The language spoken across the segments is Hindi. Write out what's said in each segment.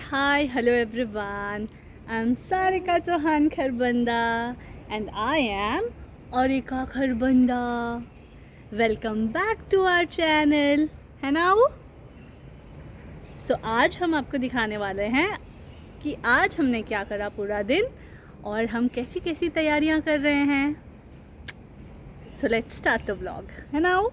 Hi, hello everyone. I'm Sarika Chauhan Kharbanda and I am Arika Kharbanda. Welcome back to our channel. है ना वो? So आज हम आपको दिखाने वाले हैं कि आज हमने क्या करा पूरा दिन और हम कैसी कैसी तैयारियां कर रहे हैं. So let's start the vlog. है ना वो?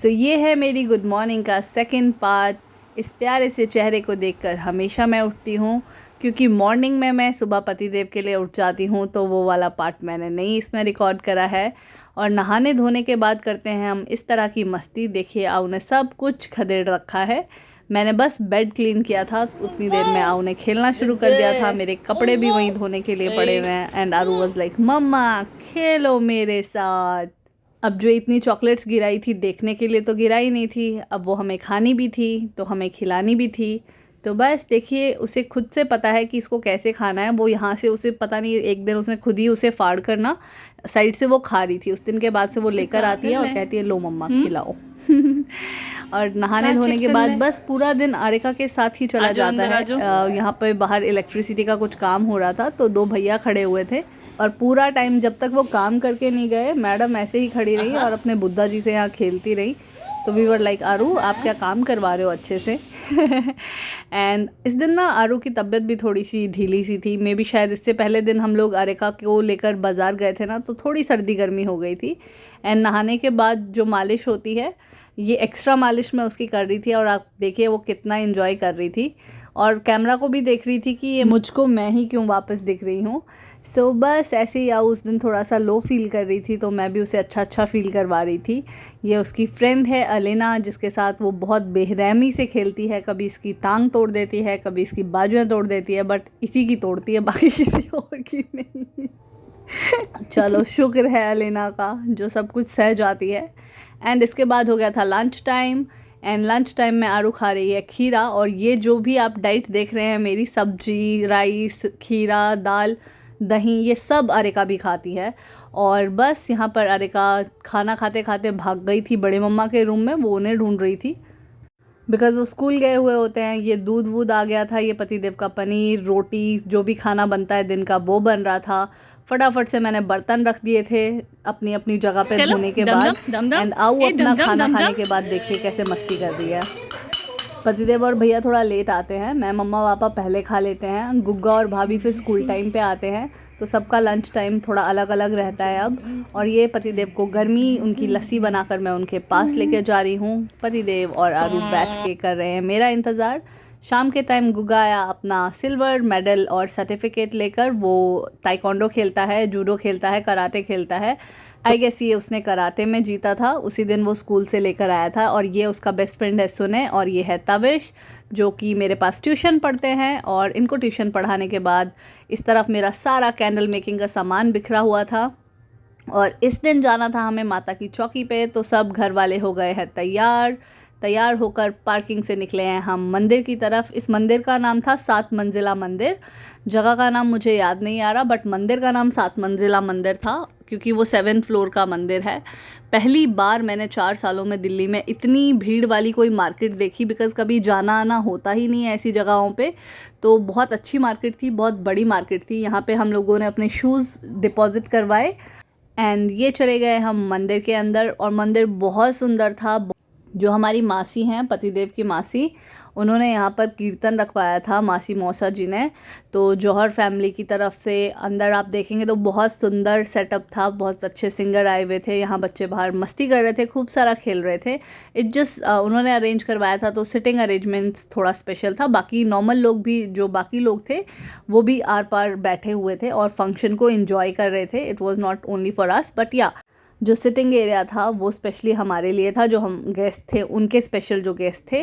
So ये है मेरी गुड मॉर्निंग का सेकंड पार्ट. इस प्यारे से चेहरे को देखकर हमेशा मैं उठती हूँ, क्योंकि मॉर्निंग में मैं सुबह पतिदेव के लिए उठ जाती हूँ, तो वो वाला पार्ट मैंने नहीं इसमें रिकॉर्ड करा है. और नहाने धोने के बाद करते हैं हम इस तरह की मस्ती. देखिए आऊ ने सब कुछ खदेड़ रखा है. मैंने बस बेड क्लीन किया था, उतनी देर में आऊ ने खेलना शुरू कर दिया था. मेरे कपड़े भी वहीं धोने के लिए पड़े हुए हैं एंड आरू वाज लाइक मम्मा खेलो मेरे साथ. अब जो इतनी चॉकलेट्स गिराई थी देखने के लिए तो गिराई नहीं थी, अब वो हमें खानी भी थी तो हमें खिलानी भी थी. तो बस देखिए उसे खुद से पता है कि इसको कैसे खाना है. वो यहाँ से उसे पता नहीं, एक दिन उसने खुद ही उसे फाड़ कर ना साइड से वो खा रही थी. उस दिन के बाद से वो लेकर आती है और कहती है लो मम्मा खिलाओ. और नहाने धोने के बाद बस पूरा दिन आरिका के साथ ही चला जाता है. यहाँ पर बाहर इलेक्ट्रिसिटी का कुछ काम हो रहा था तो दो भैया खड़े हुए थे और पूरा टाइम जब तक वो काम करके नहीं गए मैडम ऐसे ही खड़ी रही और अपने बुद्धा जी से यहाँ खेलती रही. तो वी वर लाइक आरू आप क्या काम करवा रहे हो अच्छे से. एंड इस दिन ना आरू की तबीयत भी थोड़ी सी ढीली सी थी. मे बी शायद इससे पहले दिन हम लोग आरिका को लेकर बाज़ार गए थे ना, तो थोड़ी सर्दी गर्मी हो गई थी. एंड नहाने के बाद जो मालिश होती है, ये एक्स्ट्रा मालिश मैं उसकी कर रही थी और आप देखिए वो कितना इन्जॉय कर रही थी. और कैमरा को भी देख रही थी कि ये मुझको मैं ही क्यों वापस दिख रही हूँ. सो बस ऐसे ही उस दिन थोड़ा सा लो फील कर रही थी, तो मैं भी उसे अच्छा फील करवा रही थी. ये उसकी फ्रेंड है अलेना, जिसके साथ वो बहुत बेरहमी से खेलती है. कभी इसकी टांग तोड़ देती है, कभी इसकी बाजुएं तोड़ देती है, बट इसी की तोड़ती है, बाकी किसी और की नहीं. चलो शुक्र है अलेना का जो सब कुछ सह जाती है. एंड इसके बाद हो गया था lunch time. And lunch time में आरू खा रही है खीरा. और ये जो भी आप डाइट देख रहे हैं मेरी, सब्जी, राइस, खीरा, दाल, दही, ये सब अरिका भी खाती है. और बस यहाँ पर अरिका खाना खाते खाते भाग गई थी बड़े मम्मा के रूम में. वो उन्हें ढूंढ रही थी बिकॉज़ वो स्कूल गए हुए होते हैं. ये दूध वूध आ गया था, ये पतिदेव का पनीर, रोटी, जो भी खाना बनता है दिन का वो बन रहा था. फटाफट से मैंने बर्तन रख दिए थे अपनी अपनी जगह पे धोने के बाद. एंड आऊ अपना खाना खाने के बाद देखिए कैसे मस्ती कर रही है. पतिदेव और भैया थोड़ा लेट आते हैं, मैं मम्मा पापा पहले खा लेते हैं. गुग्गा और भाभी फिर स्कूल टाइम पे आते हैं, तो सबका लंच टाइम थोड़ा अलग अलग रहता है अब. और ये पतिदेव को गर्मी उनकी लस्सी बनाकर मैं उनके पास लेके जा रही हूँ. पतिदेव और आरू बैठ के कर रहे हैं मेरा इंतज़ार. शाम के टाइम गुग्गा आया अपना सिल्वर मेडल और सर्टिफिकेट लेकर. वो ताइक्वांडो खेलता है, जूडो खेलता है, कराटे खेलता है. आई गेस ये उसने कराटे में जीता था, उसी दिन वो स्कूल से लेकर आया था. और ये उसका बेस्ट फ्रेंड है सुने, और ये है तविश जो कि मेरे पास ट्यूशन पढ़ते हैं. और इनको ट्यूशन पढ़ाने के बाद इस तरफ मेरा सारा कैंडल मेकिंग का सामान बिखरा हुआ था. और इस दिन जाना था हमें माता की चौकी पे, तो सब घर वाले हो गए हैं तैयार होकर पार्किंग से निकले हैं हम मंदिर की तरफ. इस मंदिर का नाम था 7 मंजिला मंदिर. जगह का नाम मुझे याद नहीं आ रहा, बट मंदिर का नाम 7 मंजिला मंदिर था क्योंकि वो 7th फ्लोर का मंदिर है. पहली बार मैंने 4 सालों में दिल्ली में इतनी भीड़ वाली कोई मार्केट देखी, बिकॉज़ कभी जाना आना होता ही नहीं है ऐसी जगहों पे. तो बहुत अच्छी मार्केट थी, बहुत बड़ी मार्केट थी. यहाँ पे हम लोगों ने अपने शूज़ डिपॉजिट करवाए एंड ये चले गए हम मंदिर के अंदर. और मंदिर बहुत सुंदर था. जो हमारी मासी हैं, पतिदेव की मासी, उन्होंने यहाँ पर कीर्तन रखवाया था, मासी मौसा जी ने. तो जौहर फैमिली की तरफ से अंदर आप देखेंगे तो बहुत सुंदर सेटअप था. बहुत अच्छे सिंगर आए हुए थे. यहाँ बच्चे बाहर मस्ती कर रहे थे, खूब सारा खेल रहे थे. इट जस्ट उन्होंने अरेंज करवाया था, तो सिटिंग अरेंजमेंट्स थोड़ा स्पेशल था. बाकी नॉर्मल लोग भी, जो बाकी लोग थे वो भी आर पार बैठे हुए थे और फंक्शन को इन्जॉय कर रहे थे. It was not only for us, but या जो सिटिंग एरिया था वो स्पेशली हमारे लिए था. जो हम गेस्ट थे उनके स्पेशल जो गेस्ट थे.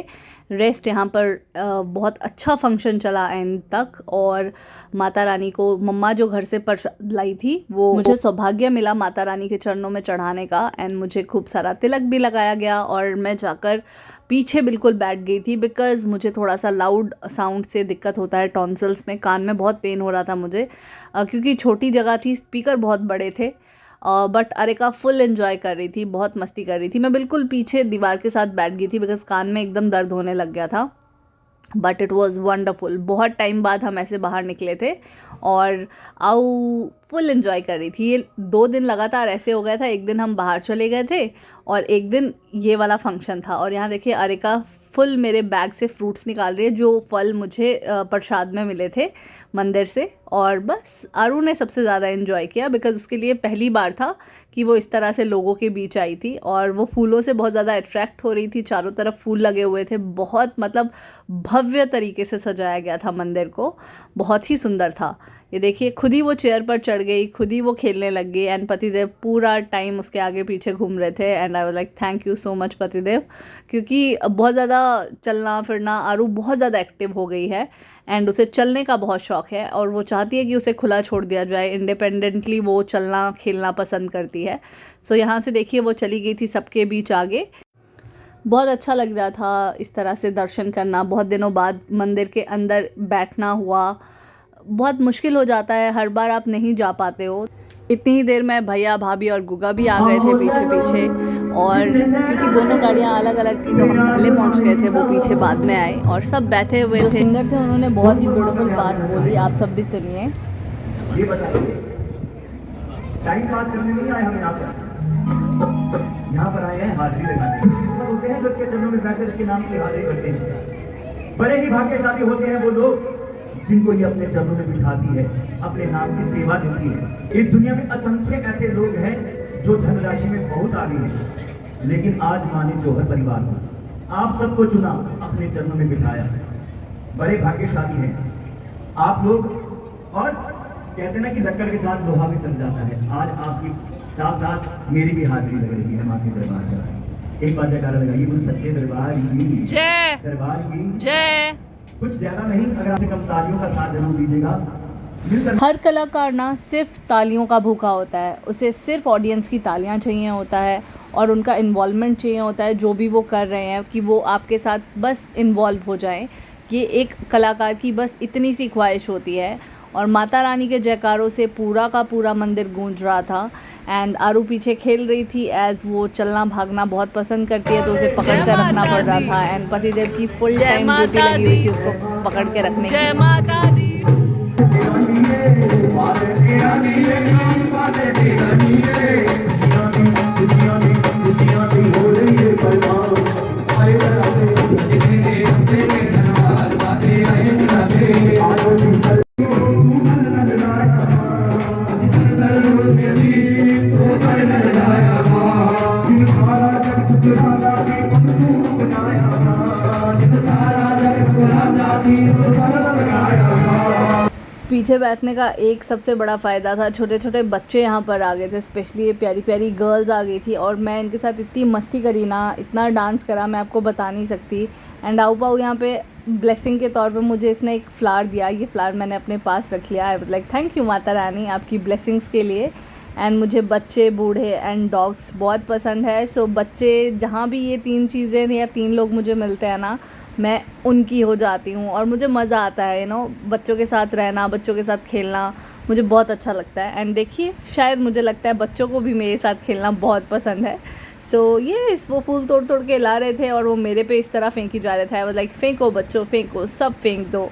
रेस्ट यहाँ पर बहुत अच्छा फंक्शन चला एंड तक. और माता रानी को मम्मा जो घर से प्रसाद लाई थी, वो मुझे सौभाग्य मिला माता रानी के चरणों में चढ़ाने का. एंड मुझे खूब सारा तिलक भी लगाया गया और मैं जाकर पीछे बिल्कुल बैठ गई थी, बिकॉज़ मुझे थोड़ा सा लाउड साउंड से दिक्कत होता है टॉन्सिल्स में. कान में बहुत पेन हो रहा था मुझे, क्योंकि छोटी जगह थी, स्पीकर बहुत बड़े थे. बट अरिका फुल एंजॉय कर रही थी, बहुत मस्ती कर रही थी. मैं बिल्कुल पीछे दीवार के साथ बैठ गई थी बिकॉज कान में एकदम दर्द होने लग गया था. But it was wonderful. बहुत टाइम बाद हम ऐसे बाहर निकले थे और आऊ फुल इन्जॉय कर रही थी। ये 2 दिन लगातार ऐसे हो गया था, एक दिन हम बाहर चले गए थे और एक दिन ये वाला फंक्शन था। और यहाँ देखिए अरिका फुल मेरे बैग से फ्रूट्स निकाल रही है, जो फल मुझे प्रसाद में मिले थे मंदिर से। और बस आरू ने सबसे ज़्यादा इन्जॉय किया, बिकॉज़ उसके लिए पहली बार था कि वो इस तरह से लोगों के बीच आई थी और वो फूलों से बहुत ज़्यादा अट्रैक्ट हो रही थी। चारों तरफ फूल लगे हुए थे, बहुत मतलब भव्य तरीके से सजाया गया था मंदिर को, बहुत ही सुंदर था। ये देखिए खुद ही वो चेयर पर चढ़ गई, खुद ही वो खेलने लग गई एंड पतिदेव पूरा टाइम उसके आगे पीछे घूम रहे थे। And I was like thank you so much पतिदेव, क्योंकि बहुत ज़्यादा चलना फिरना, आरू बहुत ज़्यादा एक्टिव हो गई है एंड उसे चलने का बहुत शौक़ है और वो चाहती है कि उसे खुला छोड़ दिया जाए। इंडिपेंडेंटली वो चलना खेलना पसंद करती है। सो यहाँ से देखिए वो चली गई थी सबके बीच आगे। बहुत अच्छा लग रहा था इस तरह से दर्शन करना। बहुत दिनों बाद मंदिर के अंदर बैठना हुआ, बहुत मुश्किल हो जाता है, हर बार आप नहीं जा पाते हो। इतनी ही देर में भैया भाभी और गुगा भी आ गए थे पीछे पीछे, और क्योंकि दोनों गाड़ियाँ अलग अलग थी तो हम पहले पहुंच गए थे, वो पीछे बाद में आए। और सब बैठे हुए थे। सिंगर थे, उन्होंने बहुत ही ब्यूटीफुल बात बोली, आप सब भी सुनिए। ये बताइए, टाइम पास करने नहीं आए हम यहाँ पर आए हैं हाजिरी लगाने। किस्मत होते हैं जो इसके चरणों में बैठकर इसके नाम की हाजिरी करते हैं। बड़े ही भाग्यशाली होते हैं वो लोग जिनको ये अपने चरणों में बिठाती है, अपने नाम की सेवा देती है। इस दुनिया में असंख्य ऐसे लोग हैं जो धनराशि में बहुत आगे हैं, लेकिन आज माने जौहर परिवार को आप सबको चुना, अपने चरणों में बिठाया। बड़े भाग्यशाली हैं आप लोग। और कहते हैं ना कि लक्कड़ के साथ लोहा भी तल जाता है। आज आपकी साथ साथ मेरी भी हाजिरी लग रही है माँ के दरबार में। एक बार जयकारा लगाइए बोले सच्चे दरबार की जय, दरबार की जय। कुछ ज्यादा नहीं, अगर आपसे कम तालियों का साथ जरूर दीजिएगा। हर कलाकार ना सिर्फ तालियों का भूखा होता है, उसे सिर्फ ऑडियंस की तालियां चाहिए होता है और उनका इन्वॉल्वमेंट चाहिए होता है, जो भी वो कर रहे हैं कि वो आपके साथ बस इन्वॉल्व हो जाएं। ये एक कलाकार की बस इतनी सी ख्वाहिश होती है। और माता रानी के जयकारों से पूरा का पूरा मंदिर गूंज रहा था। एंड आरू पीछे खेल रही थी, एज वो चलना भागना बहुत पसंद करती है तो उसे पकड़ कर रखना पड़ रहा था। एंड पतिदेव की फुल टाइम ड्यूटी लगी हुई थी उसको पकड़ के रखने की। जय माता दी। पीछे बैठने का एक सबसे बड़ा फ़ायदा था, छोटे छोटे बच्चे यहाँ पर आ गए थे, स्पेशली ये प्यारी प्यारी गर्ल्स आ गई थी और मैं इनके साथ इतनी मस्ती करी ना, इतना डांस करा, मैं आपको बता नहीं सकती। एंड आऊ पाऊ यहाँ पे ब्लेसिंग के तौर पे मुझे इसने एक फ़्लावर दिया, ये फ़्लावर मैंने अपने पास रख लिया। I was like thank you Mata Rani आपकी ब्लेसिंग्स के लिए। एंड मुझे बच्चे बूढ़े एंड डॉग्स बहुत पसंद है। सो बच्चे जहाँ भी ये 3 चीज़ें या 3 लोग मुझे मिलते हैं ना, मैं उनकी हो जाती हूँ और मुझे मज़ा आता है। बच्चों के साथ रहना, बच्चों के साथ खेलना मुझे बहुत अच्छा लगता है। एंड देखिए शायद मुझे लगता है बच्चों को भी मेरे साथ खेलना बहुत पसंद है। सो ये वो फूल तोड़ तोड़ के ला रहे थे और वो मेरे पे इस तरह फेंकी जा रहे थे। आई वाज लाइक फेंको बच्चों फेंको, सब फेंक दो।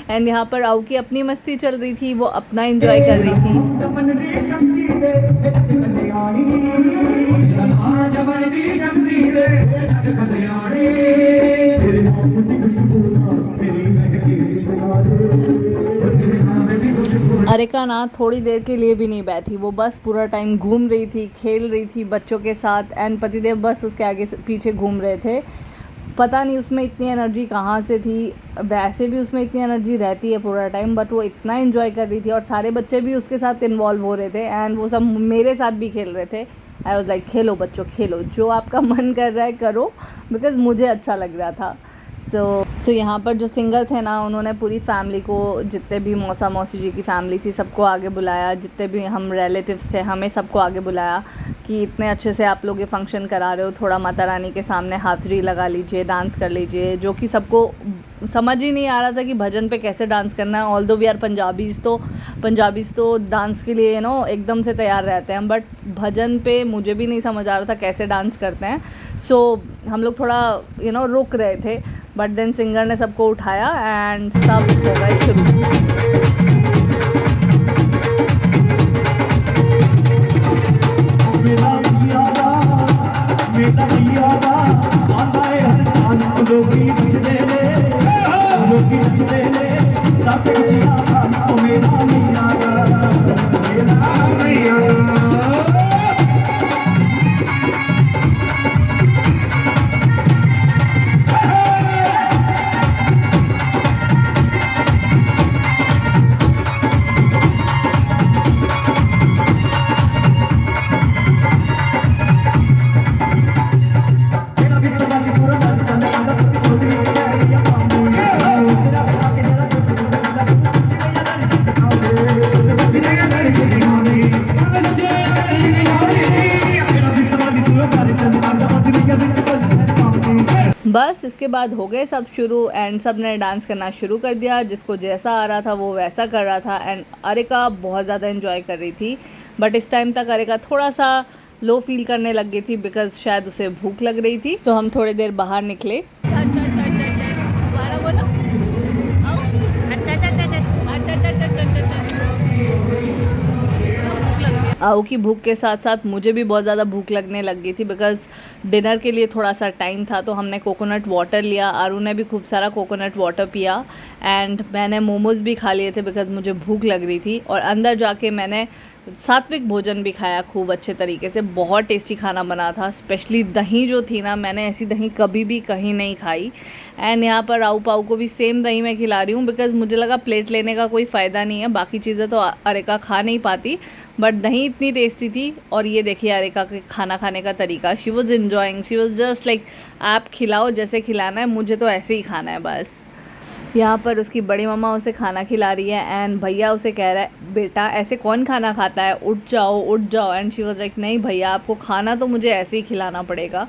एंड यहाँ पर आऊ की अपनी मस्ती चल रही थी, वो अपना एंजॉय कर रही थी। अरिका ना थोड़ी देर के लिए भी नहीं बैठी, वो बस पूरा टाइम घूम रही थी, खेल रही थी बच्चों के साथ। एंड पतिदेव बस उसके आगे पीछे घूम रहे थे। पता नहीं उसमें इतनी एनर्जी कहाँ से थी, वैसे भी उसमें इतनी एनर्जी रहती है पूरा टाइम, बट वो इतना एंजॉय कर रही थी और सारे बच्चे भी उसके साथ इन्वॉल्व हो रहे थे एंड वो सब मेरे साथ भी खेल रहे थे। आई वाज लाइक खेलो बच्चों खेलो, जो आपका मन कर रहा है करो, बिकॉज़ मुझे अच्छा लग रहा था। सो यहाँ पर जो सिंगर थे ना, उन्होंने पूरी फैमिली को, जितने भी मौसा मौसी जी की फैमिली थी सबको आगे बुलाया, जितने भी हम रिलेटिव्स थे हमें सबको आगे बुलाया कि इतने अच्छे से आप लोग ये फंक्शन करा रहे हो, थोड़ा माता रानी के सामने हाज़िरी लगा लीजिए, डांस कर लीजिए, जो कि सबको समझ ही नहीं आ रहा था कि भजन पे कैसे डांस करना है। ऑल्दो वी आर पंजाबीज़ तो डांस के लिए एकदम से तैयार रहते हैं, बट भजन पे मुझे भी नहीं समझ आ रहा था कैसे डांस करते हैं। सो हम लोग थोड़ा रुक रहे थे, बट देन सिंगर ने सबको उठाया एंड सब हो गए शुरू। बस इसके बाद हो गए सब शुरू एंड सब ने डांस करना शुरू कर दिया। जिसको जैसा आ रहा था वो वैसा कर रहा था एंड अरिका बहुत ज़्यादा एंजॉय कर रही थी। बट इस टाइम तक अरिका थोड़ा सा लो फील करने लग गई थी बिकॉज शायद उसे भूख लग रही थी। तो हम थोड़ी देर बाहर निकले। आओ की भूख के साथ साथ मुझे भी बहुत ज़्यादा भूख लगने लग गई थी बिकॉज़ डिनर के लिए थोड़ा सा टाइम था। तो हमने कोकोनट वाटर लिया, आरू ने भी खूब सारा कोकोनट वाटर पिया एंड मैंने मोमोज़ भी खा लिए थे बिकॉज़ मुझे भूख लग रही थी। और अंदर जाके मैंने सात्विक भोजन भी खाया खूब अच्छे तरीके से। बहुत टेस्टी खाना बना था, स्पेशली दही जो थी ना, मैंने ऐसी दही कभी भी कहीं नहीं खाई। एंड यहाँ पर राऊ पाऊ को भी सेम दही मैं खिला रही हूँ बिकॉज़ मुझे लगा प्लेट लेने का कोई फ़ायदा नहीं है, बाकी चीज़ें तो अरिका खा नहीं पाती, बट दही इतनी टेस्टी थी। और ये देखिए अरिका के खाना खाने का तरीका, she was enjoying, she was just like आप खिलाओ जैसे खिलाना है, मुझे तो ऐसे ही खाना है बस। यहाँ पर उसकी बड़ी मम्मा उसे खाना खिला रही है एंड भैया उसे कह रहा है बेटा ऐसे कौन खाना खाता है, उठ जाओ। एंड शी वाज लाइक नहीं भैया आपको खाना तो मुझे ऐसे ही खिलाना पड़ेगा।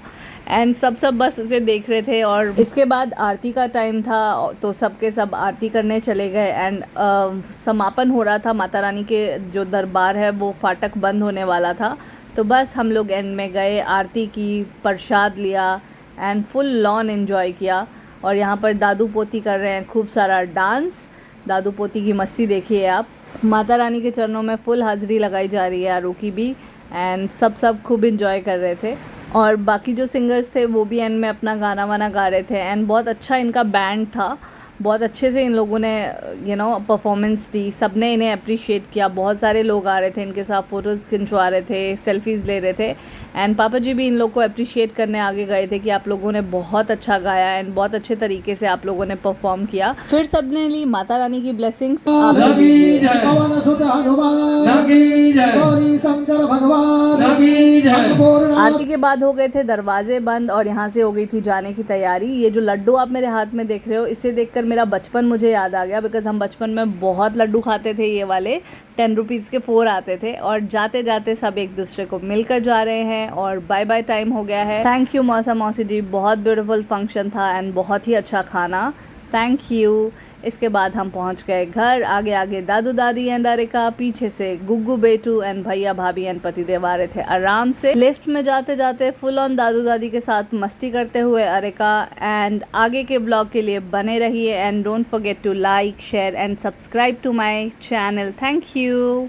एंड सब बस उसे देख रहे थे। और इसके बाद आरती का टाइम था तो सबके सब आरती करने चले गए एंड समापन हो रहा था। माता रानी के जो दरबार है वो फाटक बंद होने वाला था। तो बस हम लोग एंड में गए, आरती की, प्रसाद लिया एंड फुल लॉन एंजॉय किया। और यहाँ पर दादू पोती कर रहे हैं खूब सारा डांस। दादू पोती की मस्ती देखिए आप। माता रानी के चरणों में फुल हाजिरी लगाई जा रही है आरू की भी एंड सब खूब इंजॉय कर रहे थे। और बाकी जो सिंगर्स थे वो भी एंड में अपना गाना वाना गा रहे थे एंड बहुत अच्छा इनका बैंड था, बहुत अच्छे से इन लोगों ने परफॉर्मेंस दी। सब ने इन्हें अप्रिशिएट किया। बहुत सारे लोग आ रहे थे इनके साथ, फ़ोटोज़ खिंचवा रहे थे, सेल्फीज़ ले रहे थे एंड पापा जी भी इन लोग को अप्रिशिएट करने आगे गए थे कि आप लोगों ने बहुत अच्छा गाया एंड बहुत अच्छे तरीके से आप लोगों ने परफॉर्म किया। फिर सब ने ली माता रानी की ब्लेसिंग्स। आरती के बाद हो गए थे दरवाजे बंद और यहाँ से हो गई थी जाने की तैयारी। ये जो लड्डू आप मेरे हाथ में देख रहे हो, इसे देखकर मेरा बचपन मुझे याद आ गया बिकॉज हम बचपन में बहुत लड्डू खाते थे। ये वाले 10 रुपीज़ के 4 आते थे और जाते जाते सब एक दूसरे को मिलकर जा रहे हैं और बाय बाय टाइम हो गया है। थैंक यू मौसा मौसी जी, बहुत ब्यूटीफुल फंक्शन था एंड बहुत ही अच्छा खाना, थैंक यू। इसके बाद हम पहुंच गए घर। आगे आगे दादू दादी एंड अरिका, पीछे से गुग्गू बेटू एंड भैया भाभी एंड पतिदेव आ रहे थे आराम से। लिफ्ट में जाते जाते फुल ऑन दादू दादी के साथ मस्ती करते हुए अरिका। एंड आगे के ब्लॉग के लिए बने रहिए and don't forget to like, share and subscribe to my channel. Thank you.